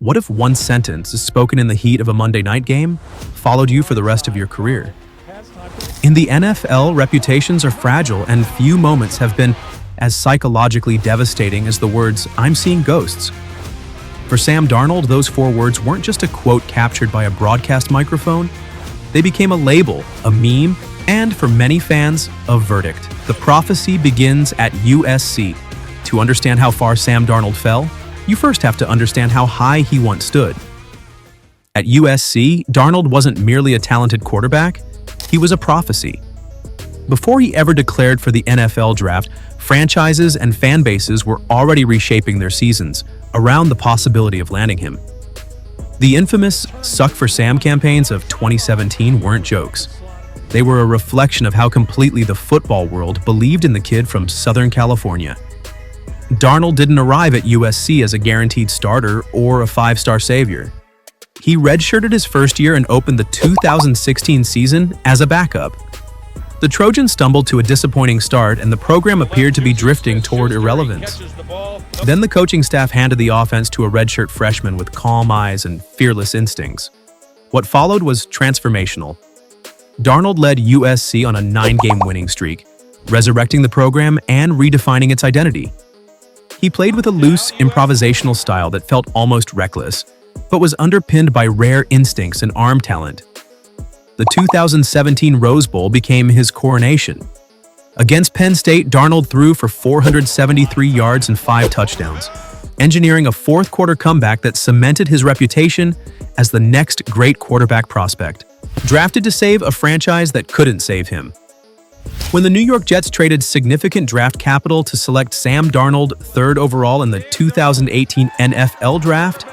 What if one sentence spoken in the heat of a Monday night game followed you for the rest of your career? In the NFL, reputations are fragile, and few moments have been as psychologically devastating as the words, "I'm seeing ghosts." For Sam Darnold, those four words weren't just a quote captured by a broadcast microphone. They became a label, a meme, and for many fans, a verdict. The prophecy begins at USC. To understand how far Sam Darnold fell, you first have to understand how high he once stood. At USC, Darnold wasn't merely a talented quarterback, he was a prophecy. Before he ever declared for the NFL draft, franchises and fan bases were already reshaping their seasons around the possibility of landing him. The infamous Suck for Sam campaigns of 2017 weren't jokes. They were a reflection of how completely the football world believed in the kid from Southern California. Darnold didn't arrive at USC as a guaranteed starter or a five-star savior. He redshirted his first year and opened the 2016 season as a backup. The Trojans stumbled to a disappointing start, and the program appeared to be drifting toward irrelevance. Then the coaching staff handed the offense to a redshirt freshman with calm eyes and fearless instincts. What followed was transformational. Darnold led USC on a 9-game winning streak, resurrecting the program and redefining its identity. He played with a loose, improvisational style that felt almost reckless, but was underpinned by rare instincts and arm talent. The 2017 Rose Bowl became his coronation. Against Penn State, Darnold threw for 473 yards and 5 touchdowns, engineering a fourth-quarter comeback that cemented his reputation as the next great quarterback prospect, drafted to save a franchise that couldn't save him. When the New York Jets traded significant draft capital to select Sam Darnold 3rd overall in the 2018 NFL Draft,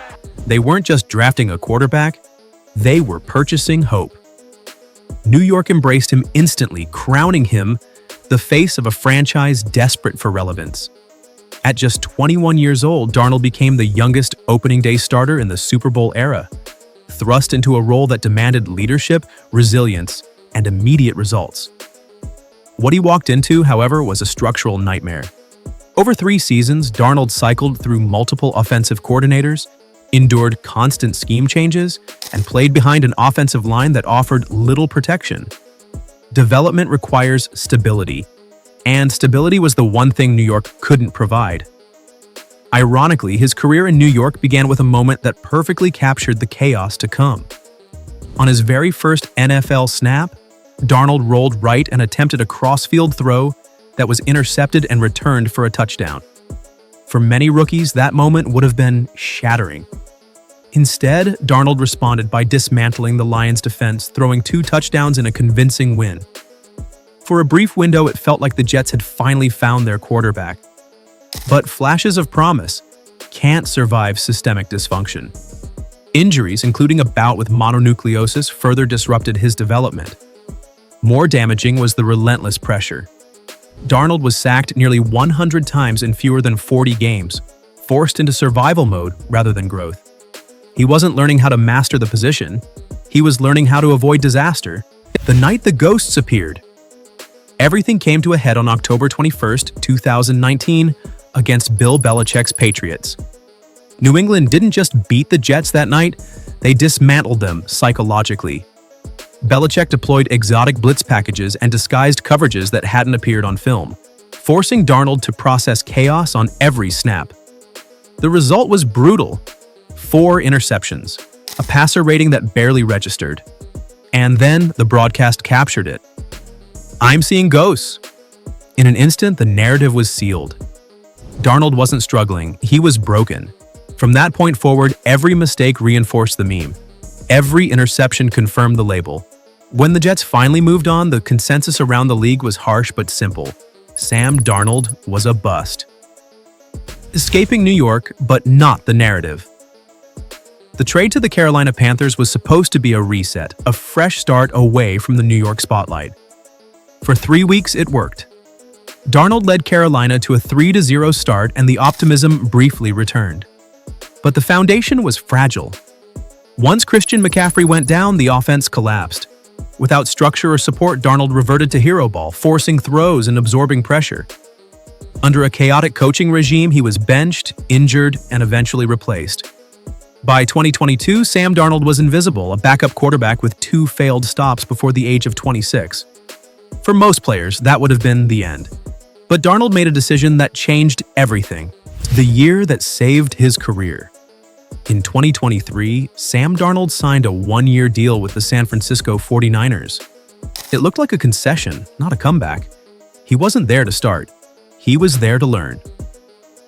they weren't just drafting a quarterback, they were purchasing hope. New York embraced him instantly, crowning him the face of a franchise desperate for relevance. At just 21 years old, Darnold became the youngest opening day starter in the Super Bowl era, thrust into a role that demanded leadership, resilience, and immediate results. What he walked into, however, was a structural nightmare. Over 3 seasons, Darnold cycled through multiple offensive coordinators, endured constant scheme changes, and played behind an offensive line that offered little protection. Development requires stability, and stability was the one thing New York couldn't provide. Ironically, his career in New York began with a moment that perfectly captured the chaos to come. On his very first NFL snap, Darnold rolled right and attempted a cross-field throw that was intercepted and returned for a touchdown. For many rookies, that moment would have been shattering. Instead, Darnold responded by dismantling the Lions' defense, throwing 2 touchdowns in a convincing win. For a brief window, it felt like the Jets had finally found their quarterback. But flashes of promise can't survive systemic dysfunction. Injuries, including a bout with mononucleosis, further disrupted his development. More damaging was the relentless pressure. Darnold was sacked nearly 100 times in fewer than 40 games, forced into survival mode rather than growth. He wasn't learning how to master the position, he was learning how to avoid disaster. The night the ghosts appeared. Everything came to a head on October 21st, 2019, against Bill Belichick's Patriots. New England didn't just beat the Jets that night, they dismantled them psychologically. Belichick deployed exotic blitz packages and disguised coverages that hadn't appeared on film, forcing Darnold to process chaos on every snap. The result was brutal. 4 interceptions, a passer rating that barely registered. And then the broadcast captured it. "I'm seeing ghosts." In an instant, the narrative was sealed. Darnold wasn't struggling, he was broken. From that point forward, every mistake reinforced the meme. Every interception confirmed the label. When the Jets finally moved on, the consensus around the league was harsh but simple. Sam Darnold was a bust. Escaping New York, but not the narrative. The trade to the Carolina Panthers was supposed to be a reset, a fresh start away from the New York spotlight. For 3 weeks, it worked. Darnold led Carolina to a 3-0 start, and the optimism briefly returned. But the foundation was fragile. Once Christian McCaffrey went down, the offense collapsed. Without structure or support, Darnold reverted to hero ball, forcing throws and absorbing pressure. Under a chaotic coaching regime, he was benched, injured, and eventually replaced. By 2022, Sam Darnold was invisible, a backup quarterback with 2 failed stops before the age of 26. For most players, that would have been the end. But Darnold made a decision that changed everything. The year that saved his career. In 2023, Sam Darnold signed a 1-year deal with the San Francisco 49ers. It looked like a concession, not a comeback. He wasn't there to start. He was there to learn.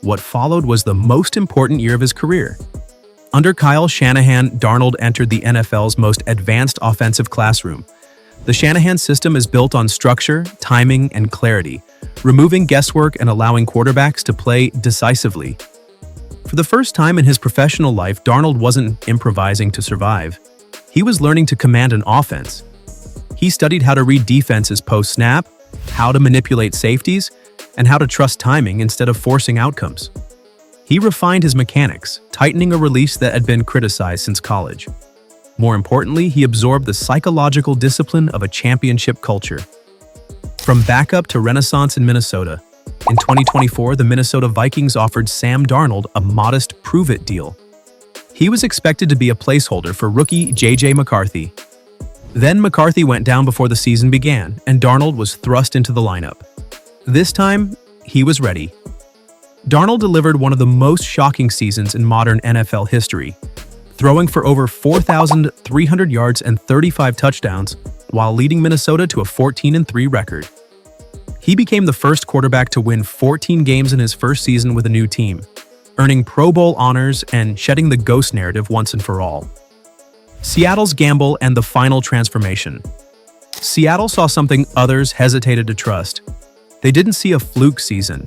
What followed was the most important year of his career. Under Kyle Shanahan, Darnold entered the NFL's most advanced offensive classroom. The Shanahan system is built on structure, timing, and clarity, removing guesswork and allowing quarterbacks to play decisively. For the first time in his professional life, Darnold wasn't improvising to survive. He was learning to command an offense. He studied how to read defenses post-snap, how to manipulate safeties, and how to trust timing instead of forcing outcomes. He refined his mechanics, tightening a release that had been criticized since college. More importantly, he absorbed the psychological discipline of a championship culture. From backup to renaissance in Minnesota, in 2024, the Minnesota Vikings offered Sam Darnold a modest prove-it deal. He was expected to be a placeholder for rookie J.J. McCarthy. Then McCarthy went down before the season began, and Darnold was thrust into the lineup. This time, he was ready. Darnold delivered one of the most shocking seasons in modern NFL history, throwing for over 4,300 yards and 35 touchdowns while leading Minnesota to a 14-3 record. He became the first quarterback to win 14 games in his first season with a new team, earning Pro Bowl honors and shedding the ghost narrative once and for all. Seattle's gamble and the final transformation. Seattle saw something others hesitated to trust. They didn't see a fluke season.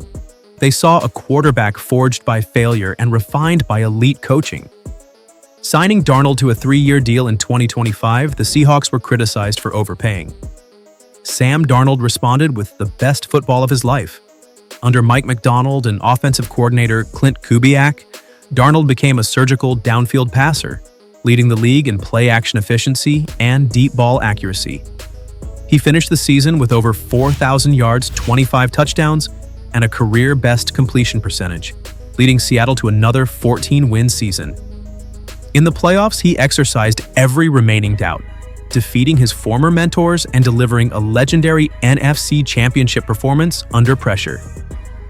They saw a quarterback forged by failure and refined by elite coaching. Signing Darnold to a 3-year deal in 2025, the Seahawks were criticized for overpaying. Sam Darnold responded with the best football of his life. Under Mike Macdonald and offensive coordinator Clint Kubiak, Darnold became a surgical downfield passer, leading the league in play-action efficiency and deep ball accuracy. He finished the season with over 4,000 yards, 25 touchdowns, and a career-best completion percentage, leading Seattle to another 14-win season. In the playoffs, he exercised every remaining doubt, defeating his former mentors and delivering a legendary NFC Championship performance under pressure.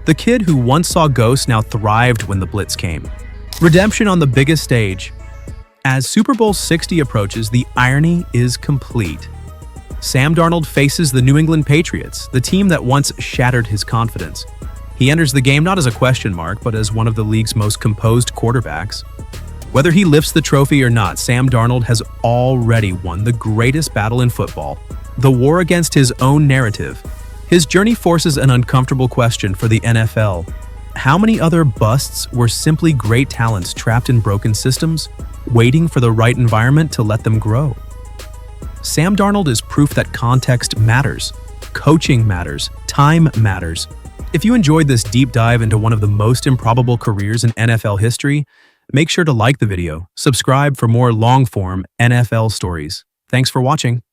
The kid who once saw ghosts now thrived when the blitz came. Redemption on the biggest stage. As Super Bowl 60 approaches, the irony is complete. Sam Darnold faces the New England Patriots, the team that once shattered his confidence. He enters the game not as a question mark, but as one of the league's most composed quarterbacks. Whether he lifts the trophy or not, Sam Darnold has already won the greatest battle in football, the war against his own narrative. His journey forces an uncomfortable question for the NFL. How many other busts were simply great talents trapped in broken systems, waiting for the right environment to let them grow? Sam Darnold is proof that context matters, coaching matters, time matters. If you enjoyed this deep dive into one of the most improbable careers in NFL history, make sure to like the video, subscribe for more long-form NFL stories. Thanks for watching.